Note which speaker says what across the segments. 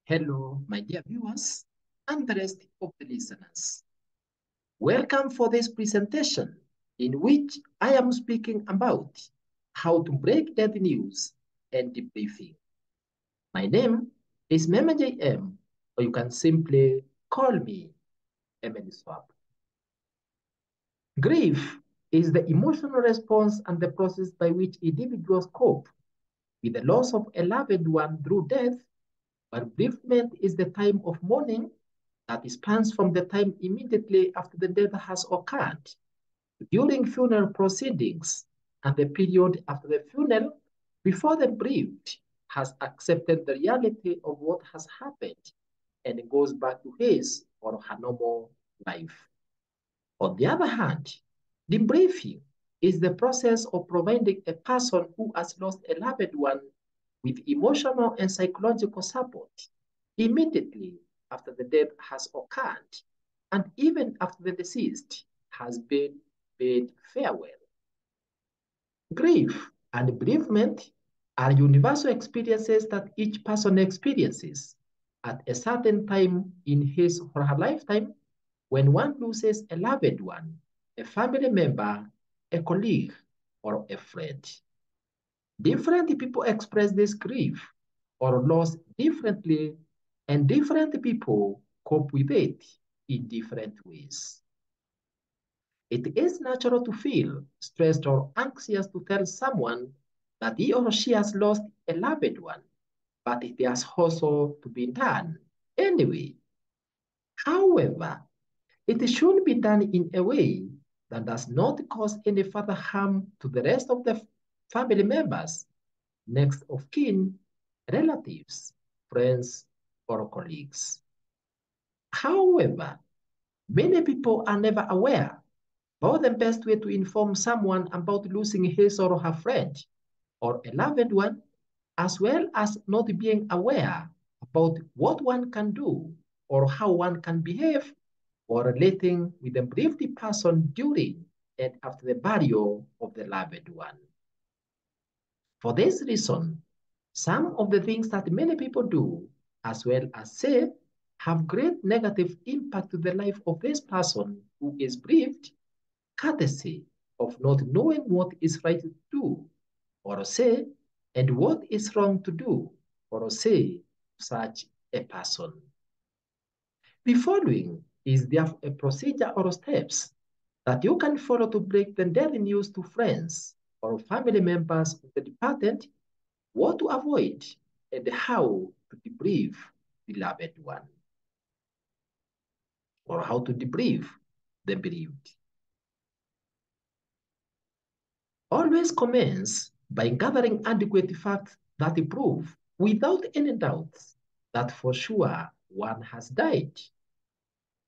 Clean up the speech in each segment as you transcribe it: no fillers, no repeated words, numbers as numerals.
Speaker 1: Hello, my dear viewers, and the rest of the listeners. Welcome for this presentation in which I am speaking about how to break dead news and debriefing. My name is Mema JM, or you can simply call me Emily Swap. Grief is the emotional response and the process by which individuals cope with the loss of a loved one through death. But bereavement is the time of mourning that spans from the time immediately after the death has occurred, during funeral proceedings, and the period after the funeral before the bereaved has accepted the reality of what has happened and goes back to his or her normal life. On the other hand, debriefing is the process of providing a person who has lost a loved one with emotional and psychological support immediately after the death has occurred and even after the deceased has been bid farewell. Grief and bereavement are universal experiences that each person experiences at a certain time in his or her lifetime when one loses a loved one, a family member, a colleague, or a friend. Different people express this grief or loss differently, and different people cope with it in different ways. It is natural to feel stressed or anxious to tell someone that he or she has lost a loved one, but it has also to be done anyway. However, it should be done in a way that does not cause any further harm to the rest of the family members, next of kin, relatives, friends, or colleagues. However, many people are never aware about the best way to inform someone about losing his or her friend or a loved one, as well as not being aware about what one can do or how one can behave or relating with the bereaved person during and after the burial of the loved one. For this reason, some of the things that many people do, as well as say, have great negative impact to the life of this person who is bereaved, courtesy of not knowing what is right to do, or say, and what is wrong to do, or say, such a person. The following is therefore a procedure or steps that you can follow to break the daily news to friends or family members of the departed, what to avoid, and how to debrief the loved one, or how to debrief the bereaved. Always commence by gathering adequate facts that prove, without any doubts, that for sure one has died.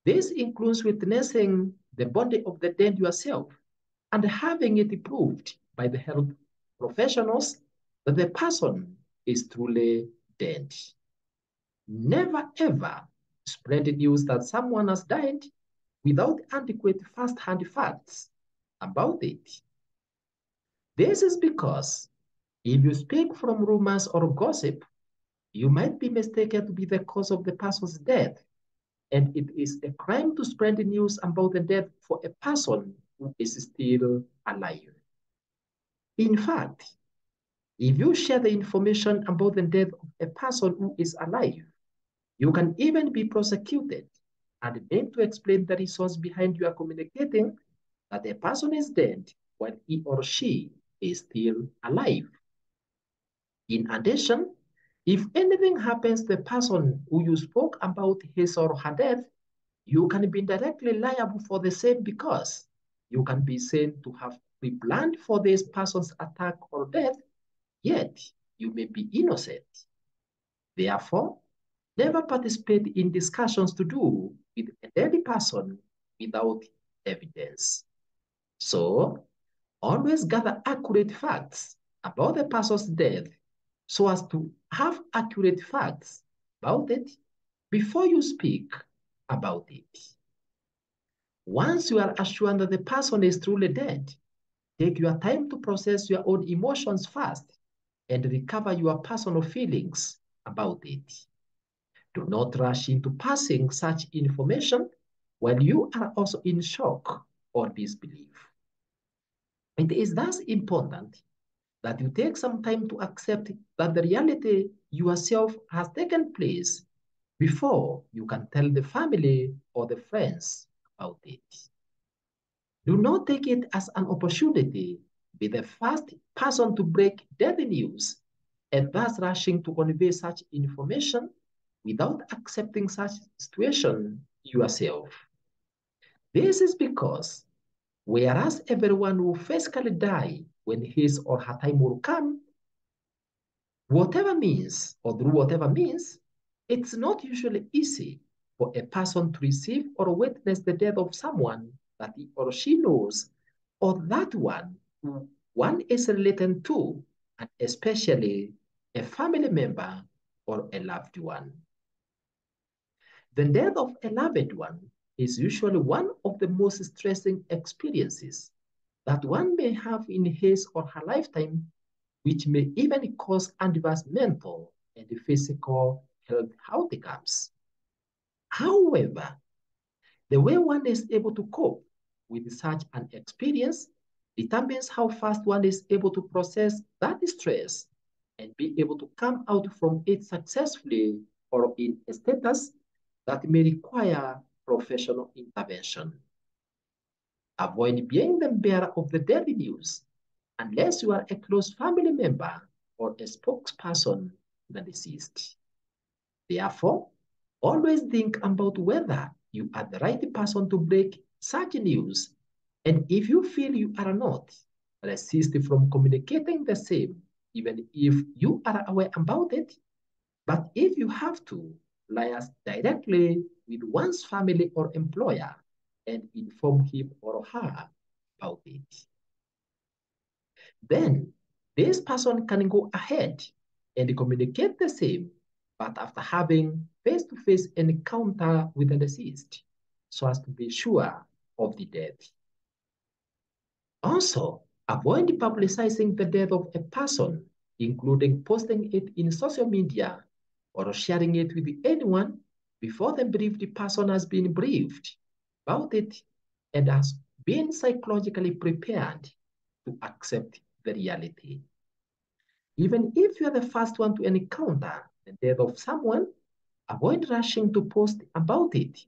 Speaker 1: This includes witnessing the body of the dead yourself and having it proved by the health professionals that the person is truly dead. Never ever spread the news that someone has died without adequate first-hand facts about it. This is because if you speak from rumors or gossip, you might be mistaken to be the cause of the person's death, and it is a crime to spread the news about the death for a person who is still alive. In fact, if you share the information about the death of a person who is alive, you can even be prosecuted and made to explain the reasons behind your communicating that a person is dead while he or she is still alive. In addition, if anything happens to the person who you spoke about his or her death, you can be directly liable for the same because you can be said to have pre-planned for this person's attack or death, yet you may be innocent. Therefore, never participate in discussions to do with a dead person without evidence. So, always gather accurate facts about the person's death so as to have accurate facts about it before you speak about it. Once you are assured that the person is truly dead, take your time to process your own emotions first and recover your personal feelings about it. Do not rush into passing such information while you are also in shock or disbelief. It is thus important that you take some time to accept that the reality yourself has taken place before you can tell the family or the friends about it. Do not take it as an opportunity. Be the first person to break deadly news and thus rushing to convey such information without accepting such situation yourself. This is because whereas everyone will physically die when his or her time will come, whatever means or through whatever means, it's not usually easy for a person to receive or witness the death of someone that he or she knows or that one is related to, and especially a family member or a loved one. The death of a loved one is usually one of the most stressing experiences that one may have in his or her lifetime, which may even cause adverse mental and physical health outcomes. However, the way one is able to cope with such an experience determines how fast one is able to process that stress and be able to come out from it successfully or in a status that may require professional intervention. Avoid being the bearer of the daily news unless you are a close family member or a spokesperson to the deceased. Therefore, always think about whether you are the right person to break such news, and if you feel you are not, resist from communicating the same, even if you are aware about it. But if you have to, liaise directly with one's family or employer and inform him or her about it. Then this person can go ahead and communicate the same, but after having face-to-face encounter with the deceased, so as to be sure of the death. Also, avoid publicizing the death of a person, including posting it in social media or sharing it with anyone before the bereaved person has been briefed about it and has been psychologically prepared to accept the reality. Even if you are the first one to encounter the death of someone, avoid rushing to post about it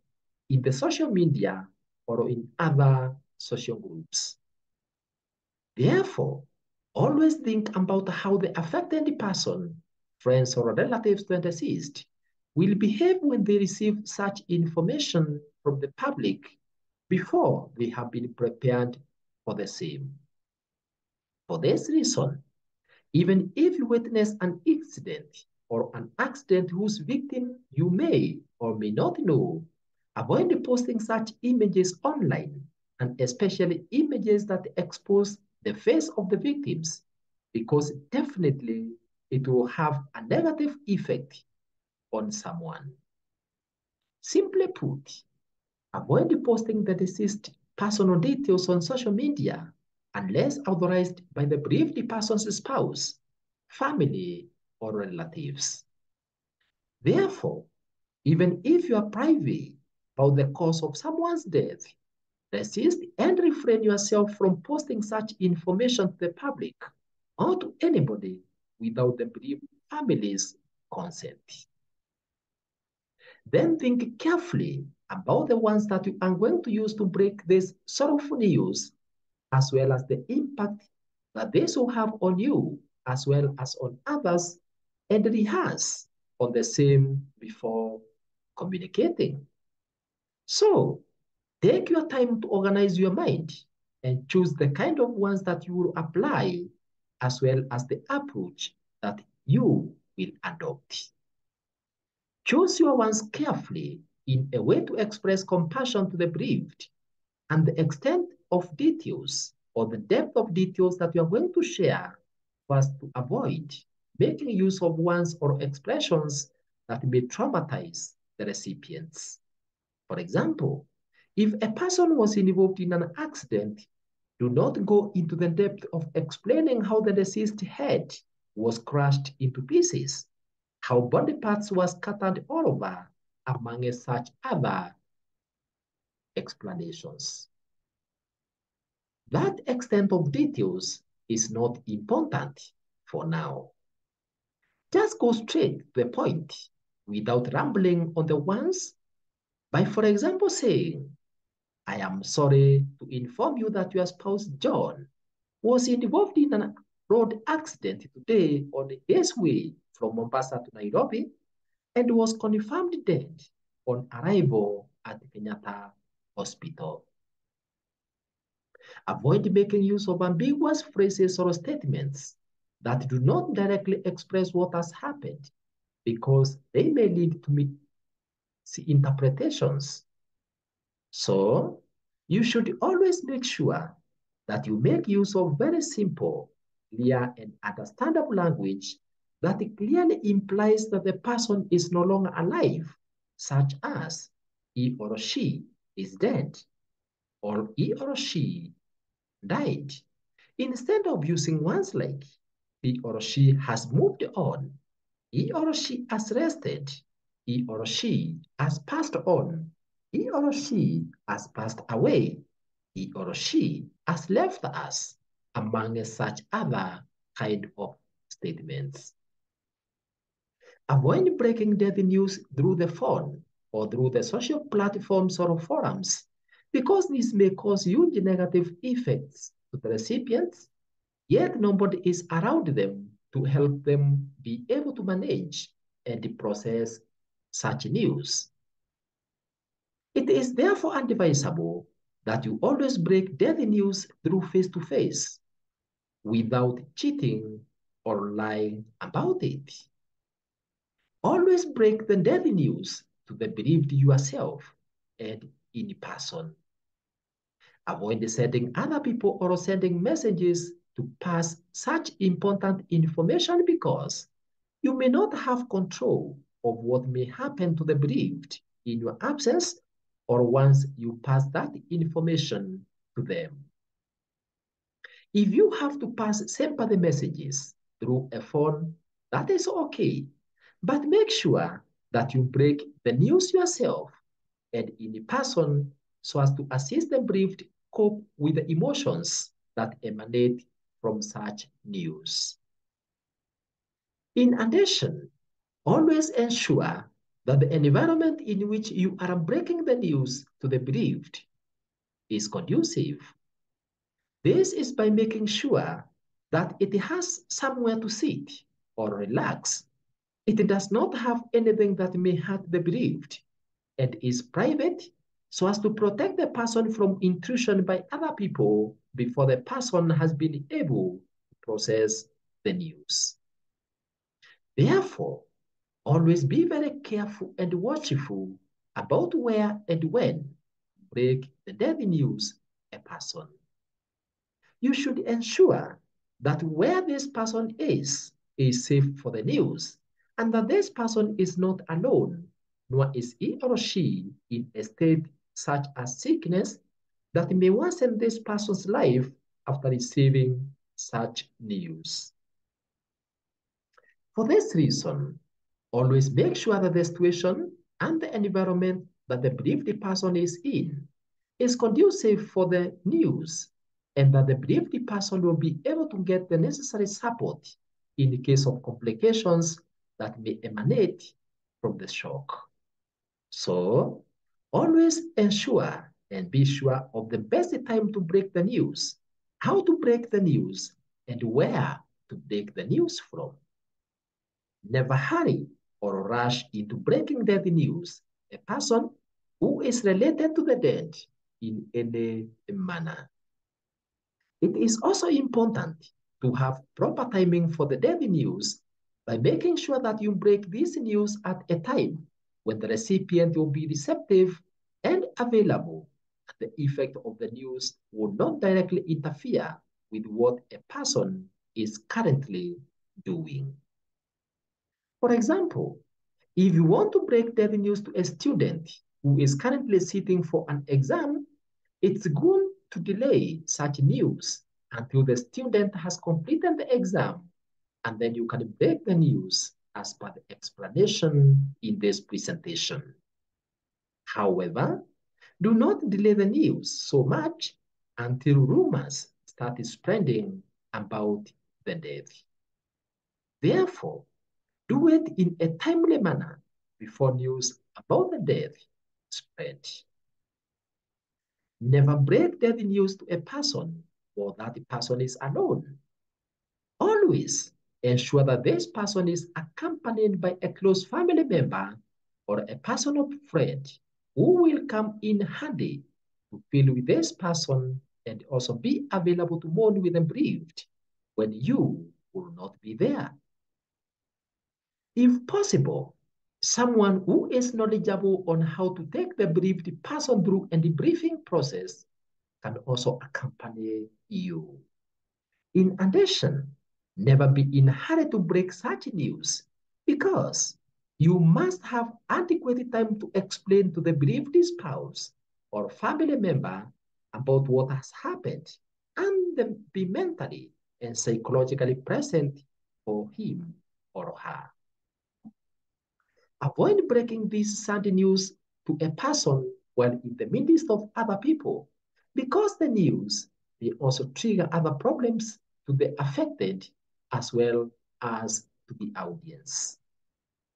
Speaker 1: in the social media or in other social groups. Therefore, always think about how the affected person, friends or relatives to the deceased, will behave when they receive such information from the public before they have been prepared for the same. For this reason, even if you witness an incident or an accident whose victim you may or may not know, avoid posting such images online, and especially images that expose the face of the victims, because definitely it will have a negative effect on someone. Simply put, avoid posting the deceased personal details on social media unless authorized by the bereaved person's spouse, family, or relatives. Therefore, even if you are private about the cause of someone's death, resist and refrain yourself from posting such information to the public or to anybody without the bereaved family's consent. Then think carefully about the ones that you are going to use to break this sorrowful news, as well as the impact that this will have on you, as well as on others, and rehearse on the same before communicating. So, take your time to organize your mind and choose the kind of ones that you will apply, as well as the approach that you will adopt. Choose your ones carefully in a way to express compassion to the bereaved, and the extent of details or the depth of details that you are going to share was to avoid making use of ones or expressions that may traumatize the recipients. For example, if a person was involved in an accident, do not go into the depth of explaining how the deceased head was crushed into pieces, how body parts were scattered all over, among such other explanations. That extent of details is not important for now. Just go straight to the point without rambling on the ones by, for example, saying, I am sorry to inform you that your spouse, John, was involved in a road accident today on his way from Mombasa to Nairobi and was confirmed dead on arrival at Kenyatta Hospital. Avoid making use of ambiguous phrases or statements that do not directly express what has happened because they may lead to misinterpretations. So, you should always make sure that you make use of very simple, clear, and understandable language that clearly implies that the person is no longer alive, such as he or she is dead, or he or she died, instead of using words like he or she has moved on, he or she has rested, he or she has passed on, he or she has passed away, he or she has left us, among such other kind of statements. Avoid breaking death news through the phone or through the social platforms or forums because this may cause huge negative effects to the recipients, yet nobody is around them to help them be able to manage and process such news. It is therefore advisable that you always break death news through face-to-face without cheating or lying about it. Always break the death news to the bereaved yourself and in person. Avoid sending other people or sending messages to pass such important information because you may not have control of what may happen to the bereaved in your absence or once you pass that information to them. If you have to pass sympathy messages through a phone, that is okay, but make sure that you break the news yourself and in person so as to assist the bereaved cope with the emotions that emanate from such news. In addition, always ensure that the environment in which you are breaking the news to the bereaved is conducive. This is by making sure that it has somewhere to sit or relax. It does not have anything that may hurt the bereaved and is private so as to protect the person from intrusion by other people before the person has been able to process the news. Therefore, always be very careful and watchful about where and when you break the death news a person. You should ensure that where this person is safe for the news and that this person is not alone, nor is he or she in a state such as sickness that may worsen this person's life after receiving such news. For this reason, always make sure that the situation and the environment that the bereaved person is in is conducive for the news and that the bereaved person will be able to get the necessary support in the case of complications that may emanate from the shock. So, always ensure and be sure of the best time to break the news, how to break the news, and where to break the news from. Never hurry or rush into breaking dead news a person who is related to the dead in any manner. It is also important to have proper timing for the dead news by making sure that you break this news at a time when the recipient will be receptive and available, and the effect of the news will not directly interfere with what a person is currently doing. For example, if you want to break death news to a student who is currently sitting for an exam, it's good to delay such news until the student has completed the exam, and then you can break the news as per the explanation in this presentation. However, do not delay the news so much until rumors start spreading about the death. Therefore, do it in a timely manner before news about the death spread. Never break death news to a person or that the person is alone. Always ensure that this person is accompanied by a close family member or a personal friend who will come in handy to feel with this person and also be available to mourn with the bereaved when you will not be there. If possible, someone who is knowledgeable on how to take the bereaved person through a debriefing process can also accompany you. In addition, never be in a hurry to break such news because you must have adequate time to explain to the bereaved spouse or family member about what has happened and then be mentally and psychologically present for him or her. Avoid breaking this sad news to a person while in the midst of other people because the news may also trigger other problems to the affected as well as to the audience.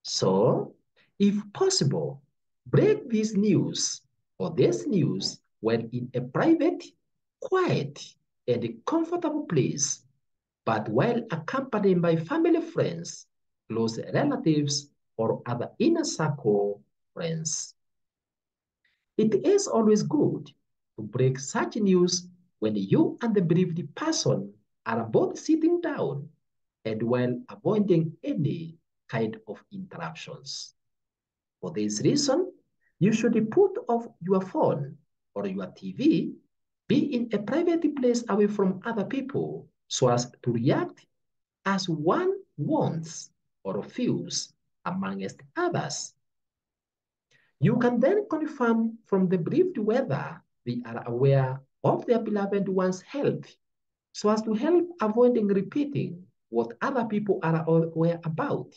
Speaker 1: So, if possible, break this news or this news when in a private, quiet, and comfortable place, but while accompanied by family friends, close relatives, or other inner circle friends. It is always good to break such news when you and the bereaved person are both sitting down and while avoiding any kind of interruptions. For this reason, you should put off your phone or your TV, be in a private place away from other people so as to react as one wants or feels amongst others. You can then confirm from the bereaved whether they are aware of their beloved one's health so as to help avoiding repeating what other people are aware about.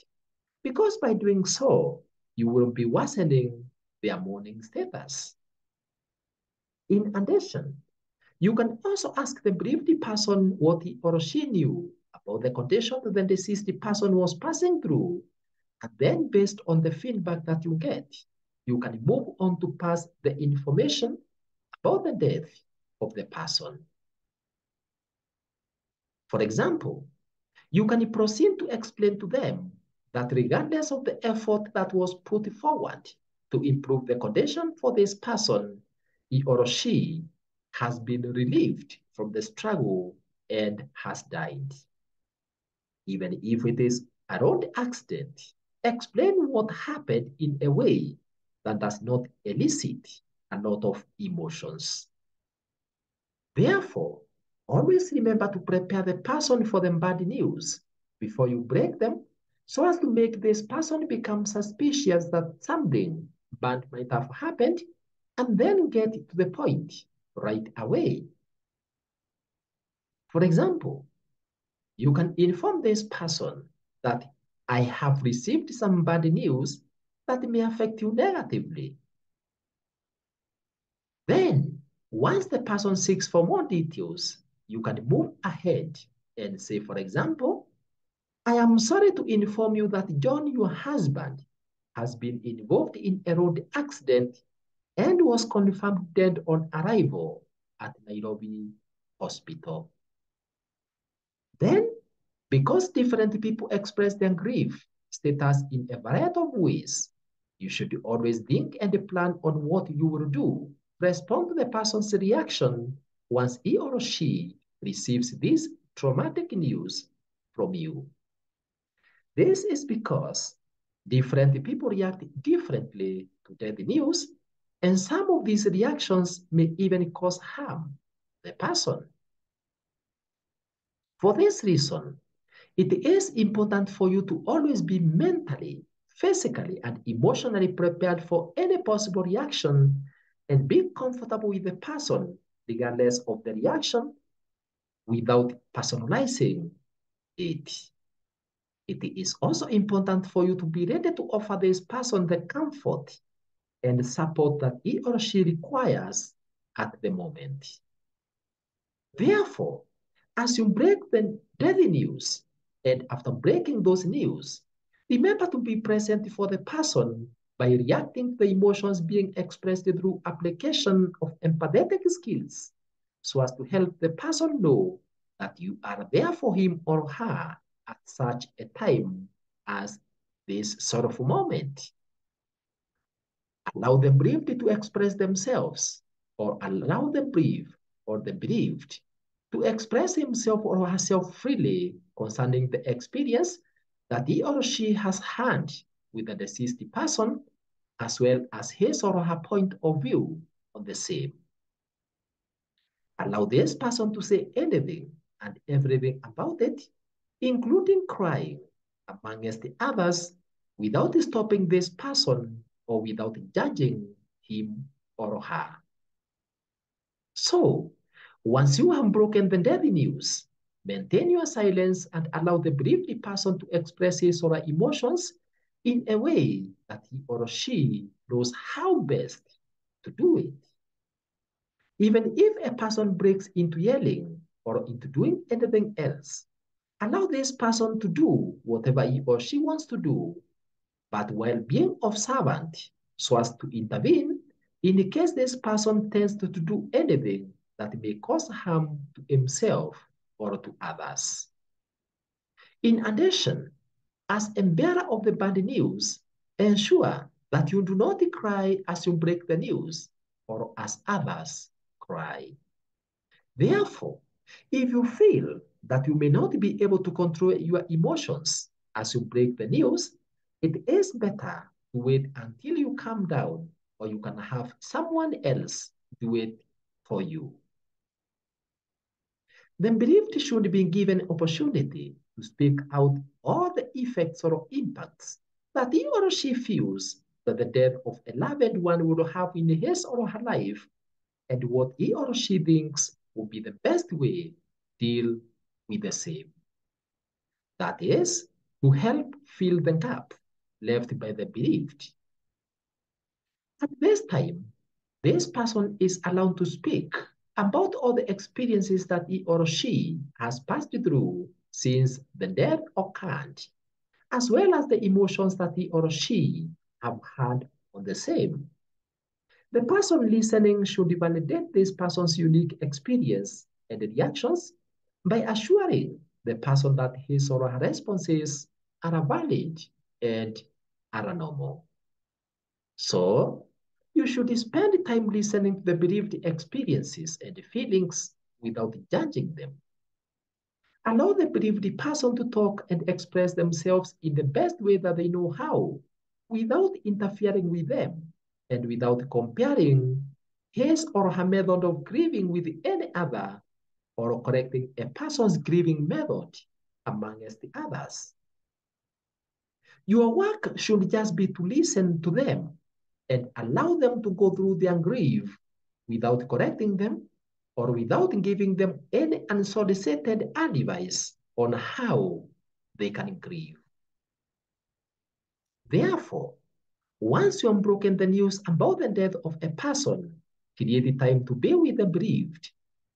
Speaker 1: Because by doing so, you will be worsening their mourning status. In addition, you can also ask the bereaved person what he or she knew about the condition that the deceased person was passing through. And then based on the feedback that you get, you can move on to pass the information about the death of the person. For example, you can proceed to explain to them that regardless of the effort that was put forward to improve the condition for this person, he or she has been relieved from the struggle and has died. Even if it is a road accident, explain what happened in a way that does not elicit a lot of emotions. Therefore, always remember to prepare the person for the bad news before you break them so as to make this person become suspicious that something bad might have happened and then get to the point right away. For example, you can inform this person that I have received some bad news that may affect you negatively. Then, once the person seeks for more details, you can move ahead and say, for example, I am sorry to inform you that John, your husband, has been involved in a road accident and was confirmed dead on arrival at Nairobi Hospital. Then, because different people express their grief status in a variety of ways, you should always think and plan on what you will do. Respond to the person's reaction once he or she receives this traumatic news from you. This is because different people react differently to death news, and some of these reactions may even cause harm to the person. For this reason, it is important for you to always be mentally, physically, and emotionally prepared for any possible reaction and be comfortable with the person regardless of the reaction without personalizing it. It is also important for you to be ready to offer this person the comfort and support that he or she requires at the moment. Therefore, as you break the daily news, and after breaking those news, remember to be present for the person by reacting to the emotions being expressed through application of empathetic skills so as to help the person know that you are there for him or her at such a time as this sort of moment. Allow the bereaved to express themselves, or allow the bereaved or the bereaved to express himself or herself freely concerning the experience that he or she has had with the deceased person, as well as his or her point of view on the same. Allow this person to say anything and everything about it, including crying, amongst the others, without stopping this person or without judging him or her. So, once you have broken the daily news, maintain your silence and allow the bereaved person to express his or her emotions in a way that he or she knows how best to do it. Even if a person breaks into yelling or into doing anything else, allow this person to do whatever he or she wants to do, but while being observant so as to intervene in the case this person tends to do anything that may cause harm to himself or to others. In addition, as a bearer of the bad news, ensure that you do not cry as you break the news or as others cry. Therefore, if you feel that you may not be able to control your emotions as you break the news, it is better to wait until you calm down, or you can have someone else do it for you. The bereaved should be given opportunity to speak out all the effects or impacts that he or she feels that the death of a loved one will have in his or her life, and what he or she thinks would be the best way to deal with the same. That is, to help fill the gap left by the bereaved. At this time, this person is allowed to speak about all the experiences that he or she has passed through since the death occurred, as well as the emotions that he or she have had on the same. The person listening should validate this person's unique experience and reactions by assuring the person that his or her responses are valid and are normal. So, you should spend time listening to the bereaved experiences and feelings without judging them. Allow the bereaved person to talk and express themselves in the best way that they know how, without interfering with them and without comparing his or her method of grieving with any other or correcting a person's grieving method amongst the others. Your work should just be to listen to them and allow them to go through their grief without correcting them or without giving them any unsolicited advice on how they can grieve. Therefore, once you have broken the news about the death of a person, create time to be with the bereaved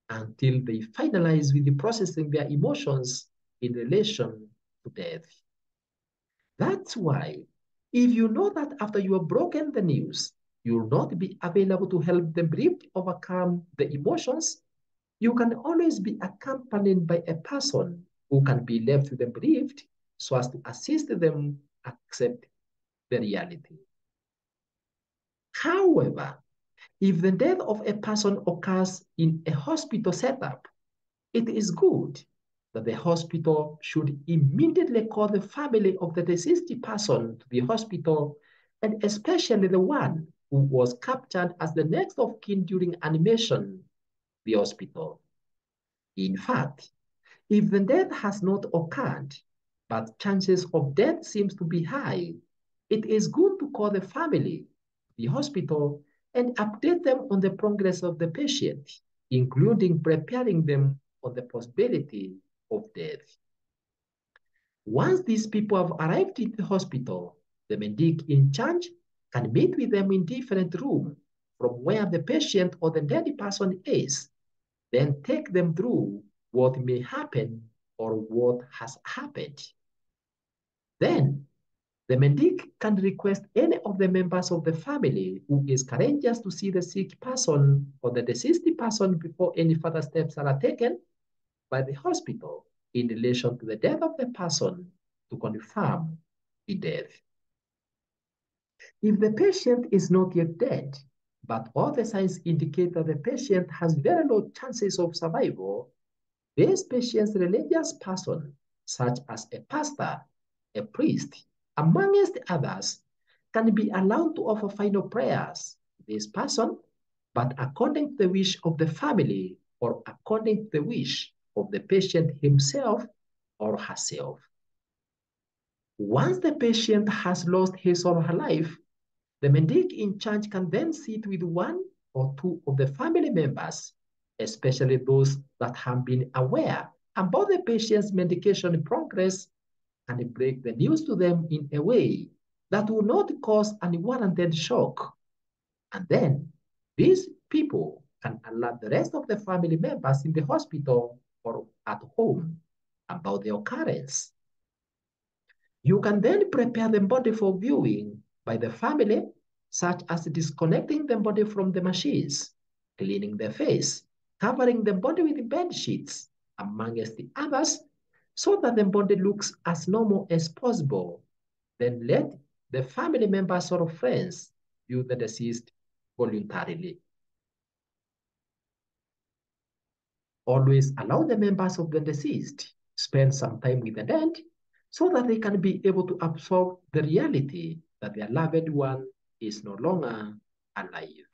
Speaker 1: until they finalize with the processing their emotions in relation to death. That's why, if you know that after you have broken the news, you will not be available to help the bereaved overcome the emotions, you can always be accompanied by a person who can be left with the bereaved so as to assist them accept the reality. However, if the death of a person occurs in a hospital setup, it is good that the hospital should immediately call the family of the deceased person to the hospital, and especially the one who was captured as the next of kin during animation, the hospital. In fact, if the death has not occurred, but chances of death seems to be high, it is good to call the family, the hospital, and update them on the progress of the patient, including preparing them for the possibility of death. Once these people have arrived in the hospital, the medic in charge can meet with them in different rooms from where the patient or the dead person is, then take them through what may happen or what has happened. Then the medic can request any of the members of the family who is courageous to see the sick person or the deceased person before any further steps are taken by the hospital in relation to the death of the person to confirm the death. If the patient is not yet dead, but all the signs indicate that the patient has very low chances of survival, this patient's religious person, such as a pastor, a priest, amongst others, can be allowed to offer final prayers to this person, but according to the wish of the family or according to the wish of the patient himself or herself. Once the patient has lost his or her life, the medic in charge can then sit with one or two of the family members, especially those that have been aware about the patient's medication progress, and break the news to them in a way that will not cause unwarranted shock. And then these people can alert the rest of the family members in the hospital or at home about the occurrence. You can then prepare the body for viewing by the family, such as disconnecting the body from the machines, cleaning the face, covering the body with bed sheets, amongst the others, so that the body looks as normal as possible. Then let the family members or friends view the deceased voluntarily. Always allow the members of the deceased spend some time with the dead so that they can be able to absorb the reality that their loved one is no longer alive.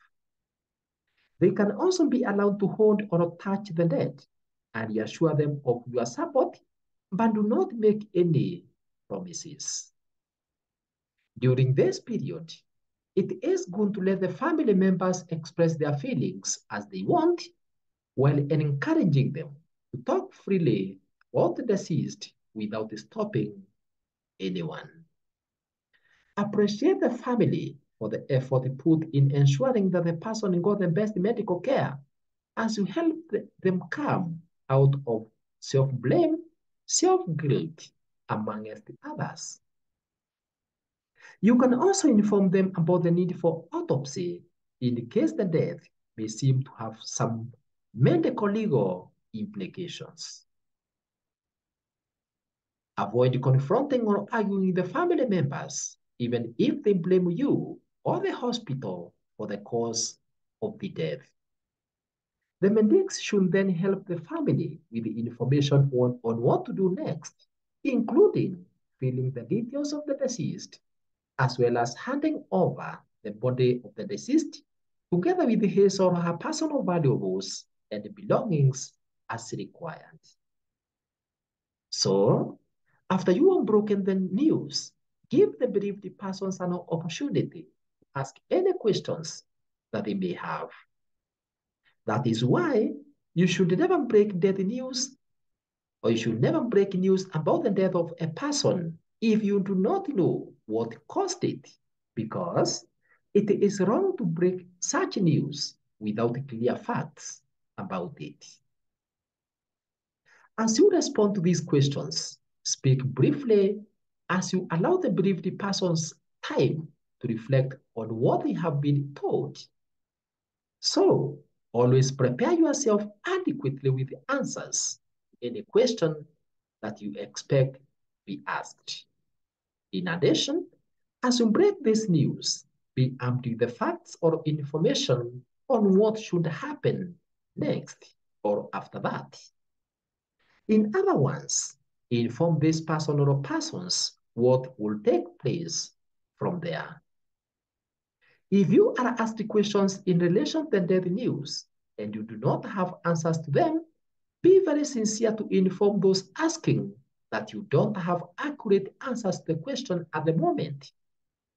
Speaker 1: They can also be allowed to hold or touch the dead and reassure them of your support, but do not make any promises. During this period, it is good to let the family members express their feelings as they want while encouraging them to talk freely about the deceased without stopping anyone. Appreciate the family for the effort put in ensuring that the person got the best medical care as you help them come out of self-blame, self-guilt, amongst others. You can also inform them about the need for autopsy in case the death may seem to have some medical legal implications. Avoid confronting or arguing with the family members, even if they blame you or the hospital for the cause of the death. The medics should then help the family with the information on what to do next, including filling the details of the deceased, as well as handing over the body of the deceased, together with his or her personal valuables and belongings as required. So, after you have broken the news, give the bereaved persons an opportunity to ask any questions that they may have. That is why you should never break death news, or you should never break news about the death of a person if you do not know what caused it, because it is wrong to break such news without clear facts about it. As you respond to these questions, speak briefly as you allow the bereaved person's time to reflect on what they have been told. So, always prepare yourself adequately with answers to any question that you expect to be asked. In addition, as you break this news, be armed with the facts or information on what should happen next or after that. In other words, inform this person or persons what will take place from there. If you are asked questions in relation to the death news and you do not have answers to them, be very sincere to inform those asking that you don't have accurate answers to the question at the moment,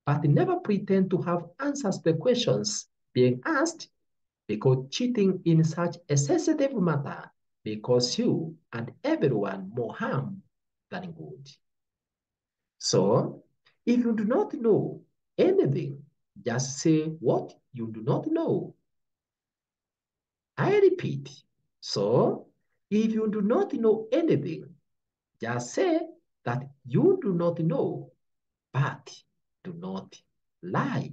Speaker 1: but never pretend to have answers to the questions being asked, because cheating in such a sensitive matter may cause you and everyone more harm than good. So, if you do not know anything, just say what you do not know. I repeat. So, if you do not know anything, just say that you do not know, but do not lie.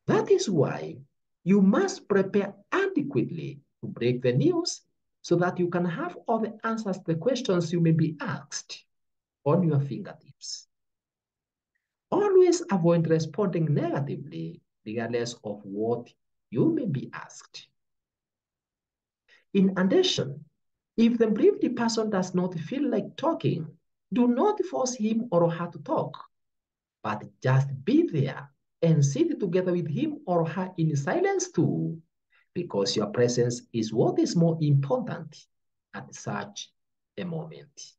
Speaker 1: That is why you must prepare adequately to break the news so that you can have all the answers to the questions you may be asked on your fingertips. Always avoid responding negatively, regardless of what you may be asked. In addition, if the bereaved person does not feel like talking, do not force him or her to talk, but just be there and sit together with him or her in silence too, because your presence is what is more important at such a moment.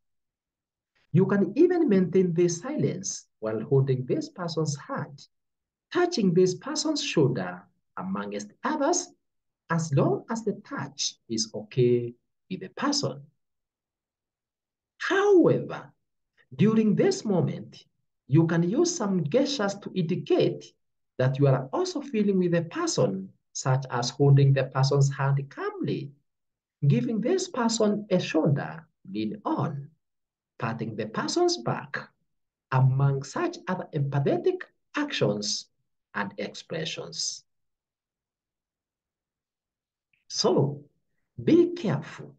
Speaker 1: You can even maintain this silence while holding this person's hand, touching this person's shoulder, amongst others, as long as the touch is okay with the person. However, during this moment, you can use some gestures to indicate that you are also feeling with the person, such as holding the person's hand calmly, giving this person a shoulder lean on, patting the person's back, among such other empathetic actions and expressions. So, be careful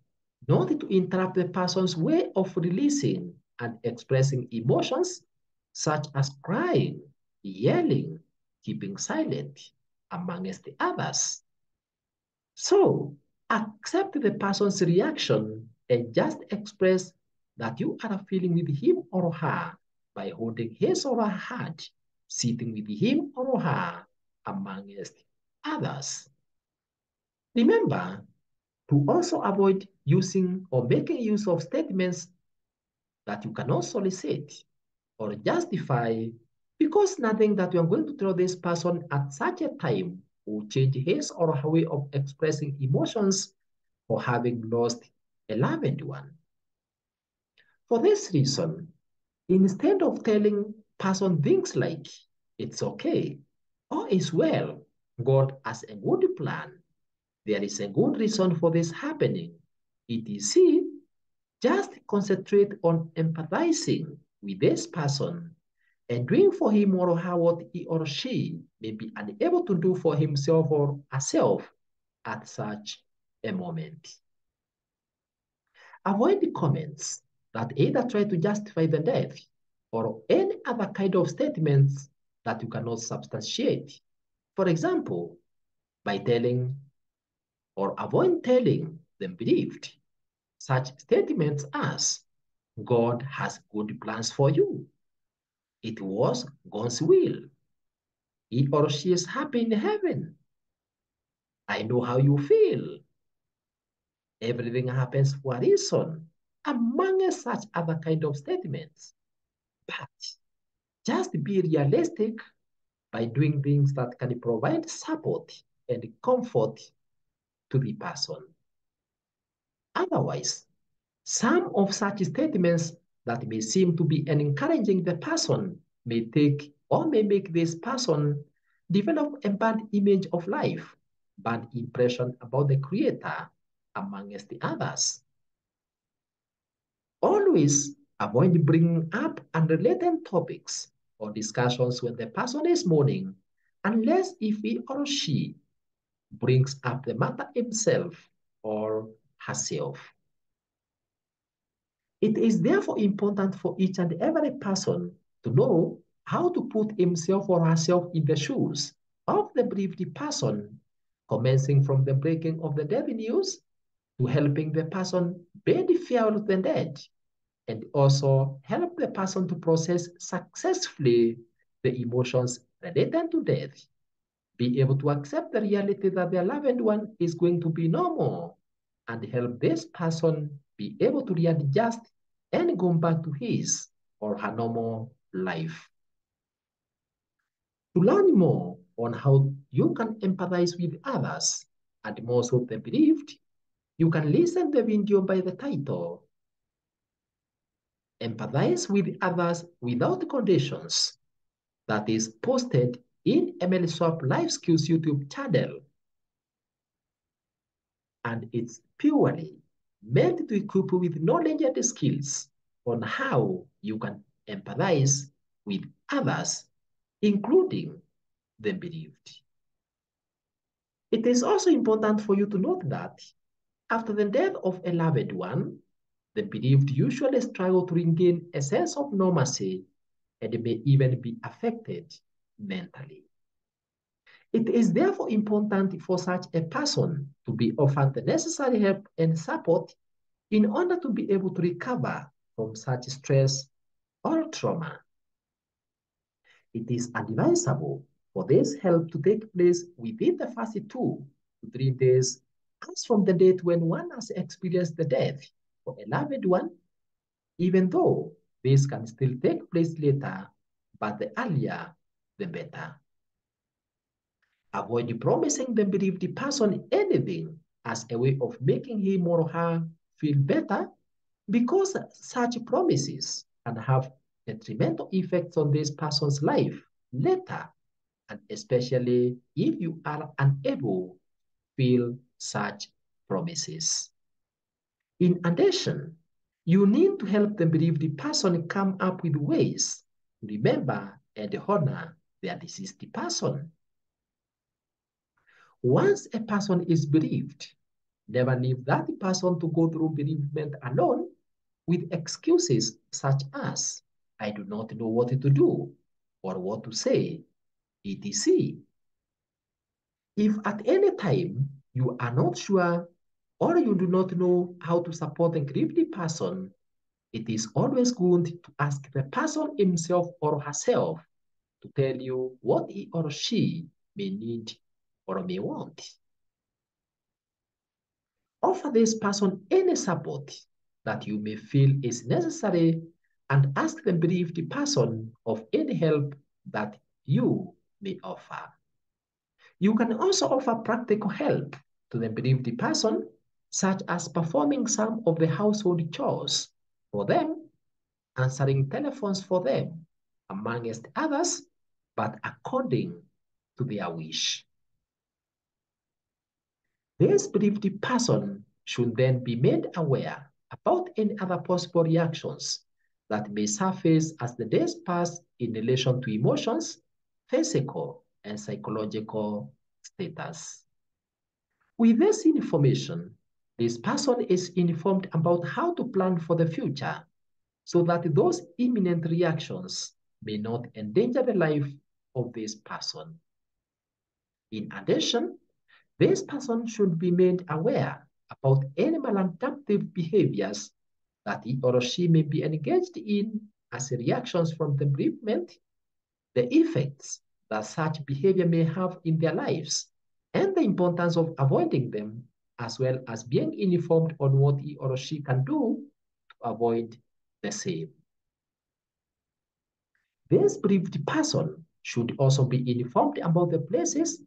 Speaker 1: not to interrupt the person's way of releasing and expressing emotions, such as crying, yelling, keeping silent, amongst the others. So, accept the person's reaction and just express that you are feeling with him or her by holding his or her hand, sitting with him or her, amongst others. Remember, to also avoid using or making use of statements that you cannot solicit or justify, because nothing that you are going to tell this person at such a time will change his or her way of expressing emotions for having lost a loved one. For this reason, instead of telling person things like it's okay or it's well, God has a good plan, there is a good reason for this happening, etc., just concentrate on empathizing with this person and doing for him or her what he or she may be unable to do for himself or herself at such a moment. Avoid the comments that either try to justify the death or any other kind of statements that you cannot substantiate. For example, by telling or avoid telling them believed such statements as God has good plans for you. It was God's will. He or she is happy in heaven. I know how you feel. Everything happens for a reason, among such other kind of statements. But just be realistic by doing things that can provide support and comfort to the person. Otherwise, some of such statements that may seem to be encouraging the person may take or may make this person develop a bad image of life, bad impression about the Creator, amongst the others. Always avoid bringing up unrelated topics or discussions when the person is mourning, unless if he or she brings up the matter himself or herself. It is therefore important for each and every person to know how to put himself or herself in the shoes of the bereaved person, commencing from the breaking of the death news to helping the person bear the fear of the dead, and also help the person to process successfully the emotions related to death, be able to accept the reality that their loved one is going to be no more, and help this person be able to readjust and go back to his or her normal life. To learn more on how you can empathize with others and most of the bereaved, you can listen to the video by the title Empathize with others without conditions. That is posted in Emily Swap Life Skills YouTube channel. And it's purely meant to equip you with knowledge and skills on how you can empathize with others, including the bereaved. It is also important for you to note that after the death of a loved one, the bereaved usually struggle to regain a sense of normalcy and may even be affected mentally. It is therefore important for such a person to be offered the necessary help and support in order to be able to recover from such stress or trauma. It is advisable for this help to take place within the first 2 to 3 days as from the date when one has experienced the death for a loved one, even though this can still take place later, but the earlier, the better. Avoid promising the bereaved person anything as a way of making him or her feel better, because such promises can have detrimental effects on this person's life later, and especially if you are unable to fulfill such promises. In addition, you need to help the bereaved person come up with ways to remember and honor their deceased person. Once a person is bereaved, never leave that person to go through bereavement alone with excuses such as, I do not know what to do or what to say, etc. If at any time you are not sure or you do not know how to support the grieved person, it is always good to ask the person himself or herself to tell you what he or she may need or may want. Offer this person any support that you may feel is necessary and ask the bereaved person of any help that you may offer. You can also offer practical help to the bereaved person, such as performing some of the household chores for them, answering telephones for them, amongst others, but according to their wish. This bereaved person should then be made aware about any other possible reactions that may surface as the days pass in relation to emotions, physical, and psychological status. With this information, this person is informed about how to plan for the future so that those imminent reactions may not endanger the life of this person. In addition, this person should be made aware about any maladaptive behaviors that he or she may be engaged in as reactions from the bereavement, the effects that such behavior may have in their lives, and the importance of avoiding them, as well as being informed on what he or she can do to avoid the same. This bereaved person should also be informed about the places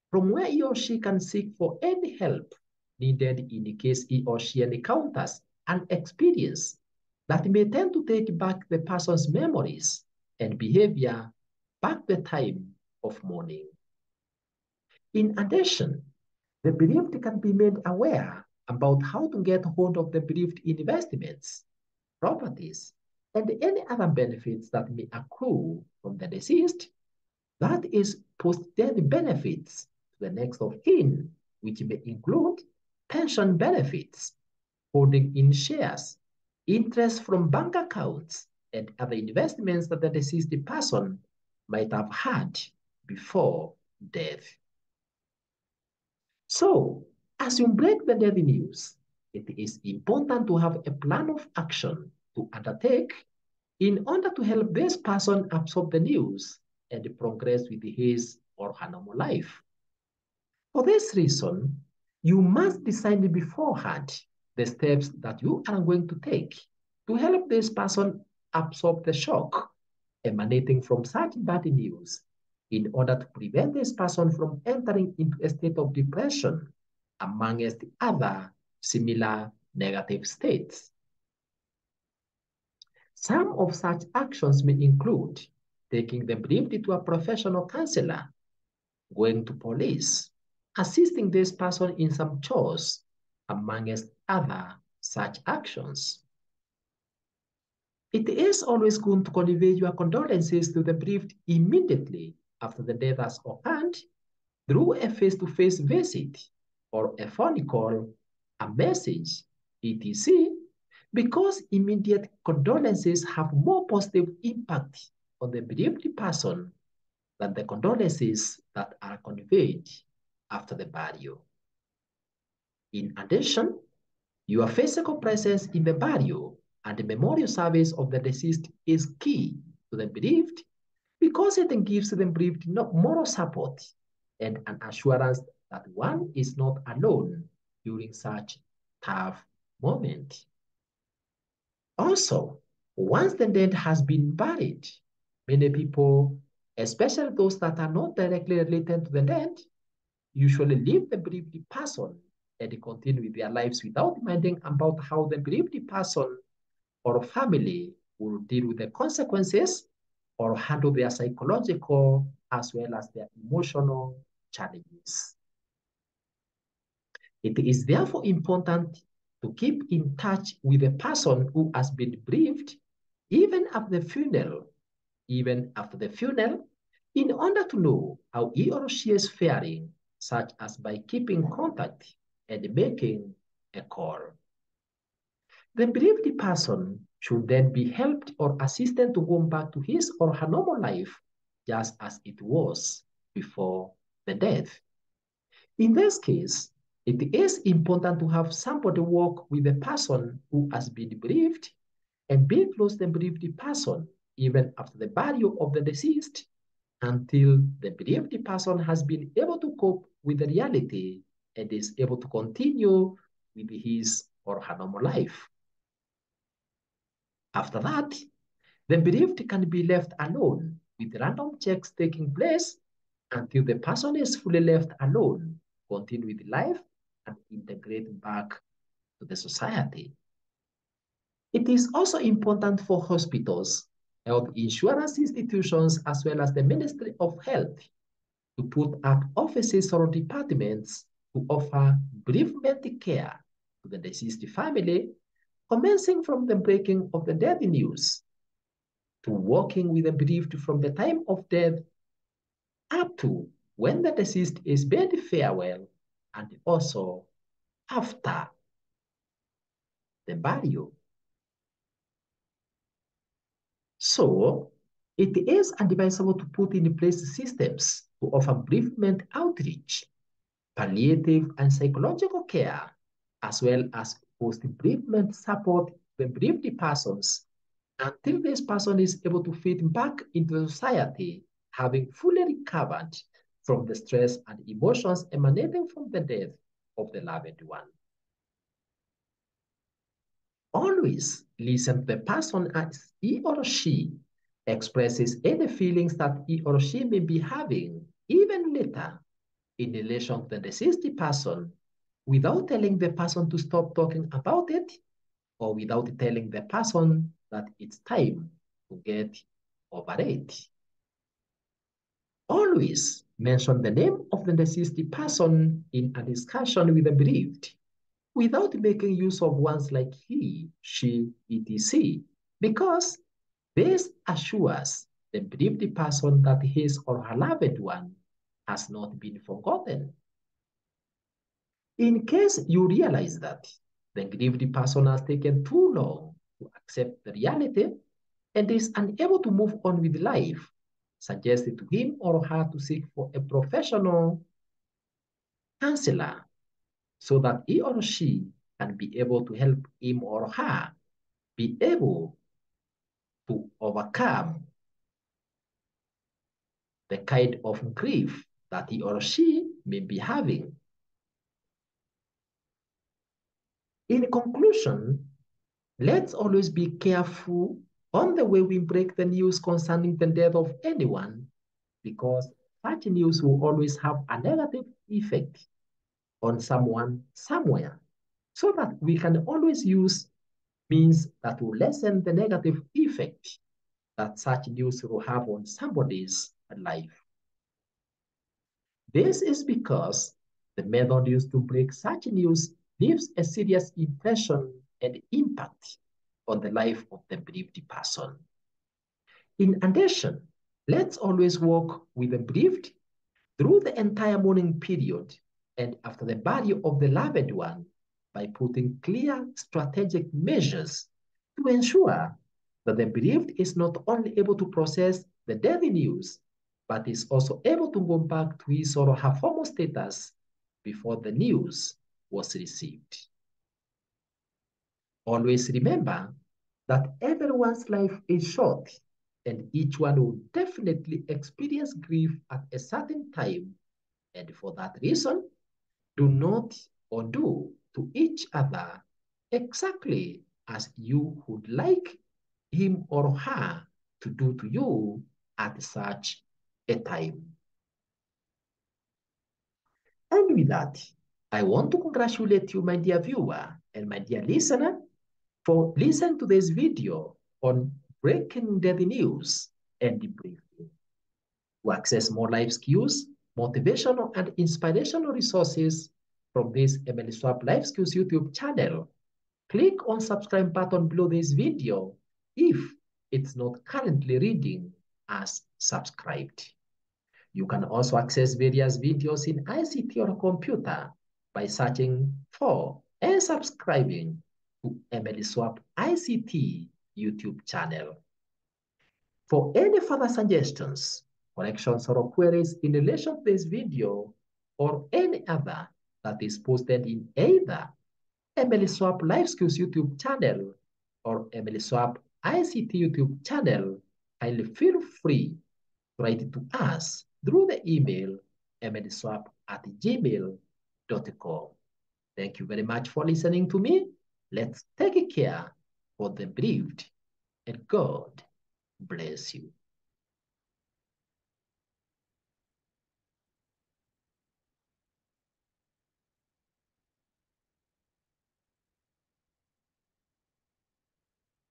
Speaker 1: from where he or she can seek for any help needed in case he or she encounters an experience that may tend to take back the person's memories and behavior back the time of mourning. In addition, the bereaved can be made aware about how to get hold of the bereaved investments, properties, and any other benefits that may accrue from the deceased, that is post-death benefits to the next of kin, which may include pension benefits, holding in shares, interest from bank accounts, and other investments that the deceased person might have had before death. So, as you break the death news, it is important to have a plan of action to undertake in order to help this person absorb the news and progress with his or her normal life. For this reason, you must decide beforehand the steps that you are going to take to help this person absorb the shock emanating from such bad news in order to prevent this person from entering into a state of depression, amongst other similar negative states. Some of such actions may include taking the bereaved to a professional counselor, going to police, assisting this person in some chores, amongst other such actions. It is always good to convey your condolences to the bereaved immediately after the death has occurred through a face-to-face visit or a phone call, a message, etc., because immediate condolences have more positive impact on the bereaved person than the condolences that are conveyed after the burial. In addition, your physical presence in the burial and the memorial service of the deceased is key to the bereaved because it gives the bereaved moral support and an assurance that one is not alone during such tough moment. Also, once the dead has been buried, many people, especially those that are not directly related to the dead, usually leave the bereaved person and continue with their lives without minding about how the bereaved person or family will deal with the consequences or handle their psychological as well as their emotional challenges. It is therefore important to keep in touch with the person who has been bereaved even after the funeral, in order to know how he or she is faring, such as by keeping contact and making a call. The bereaved person should then be helped or assisted to go back to his or her normal life, just as it was before the death. In this case, it is important to have somebody work with the person who has been bereaved and be close to the bereaved person even after the burial of the deceased until the bereaved person has been able to cope with the reality and is able to continue with his or her normal life. After that, the bereaved can be left alone with random checks taking place until the person is fully left alone, continue with life, and integrate back to the society. It is also important for hospitals, health insurance institutions, as well as the Ministry of Health to put up offices or departments to offer bereavement care to the deceased family, commencing from the breaking of the death news to working with the bereaved from the time of death up to when the deceased is bid farewell and also after the burial. So, it is advisable to put in place systems to offer bereavement outreach, palliative and psychological care, as well as post-bereavement support for bereaved persons until this person is able to fit back into society, having fully recovered from the stress and emotions emanating from the death of the loved one. Always listen to the person as he or she expresses any feelings that he or she may be having, even later, in relation to the deceased person, without telling the person to stop talking about it, or without telling the person that it's time to get over it. Always mention the name of the deceased person in a discussion with the bereaved, without making use of words like he, she, etc., because this assures the bereaved person that his or her loved one has not been forgotten. In case you realize that the grieved person has taken too long to accept the reality and is unable to move on with life, suggest to him or her to seek for a professional counselor so that he or she can be able to help him or her be able to overcome the kind of grief that he or she may be having. In conclusion, let's always be careful on the way we break the news concerning the death of anyone, because such news will always have a negative effect on someone somewhere, so that we can always use means that will lessen the negative effect that such news will have on somebody's life. This is because the method used to break such news leaves a serious impression and impact on the life of the bereaved person. In addition, let's always work with the bereaved through the entire mourning period and after the burial of the loved one by putting clear strategic measures to ensure that the bereaved is not only able to process the death news, but is also able to go back to his or her former status before the news was received. Always remember that everyone's life is short and each one will definitely experience grief at a certain time. And for that reason, do not or do to each other exactly as you would like him or her to do to you at such a time. And with that, I want to congratulate you, my dear viewer and my dear listener, for listening to this video on breaking death news and debriefing. To access more life skills, motivational and inspirational resources from this Emily Swap Life Skills YouTube channel, click on subscribe button below this video if it's not currently reading as subscribed. You can also access various videos in ICT or computer by searching for and subscribing to Emily Swap ICT YouTube channel. For any further suggestions, corrections, or queries in relation to this video or any other that is posted in either Emily Swap Life Skills YouTube channel or Emily Swap ICT YouTube channel, kindly feel free to write it to us through the email emilyswap@gmail.com. Thank you very much for listening to me. Let's take care for the bereaved, and God bless you.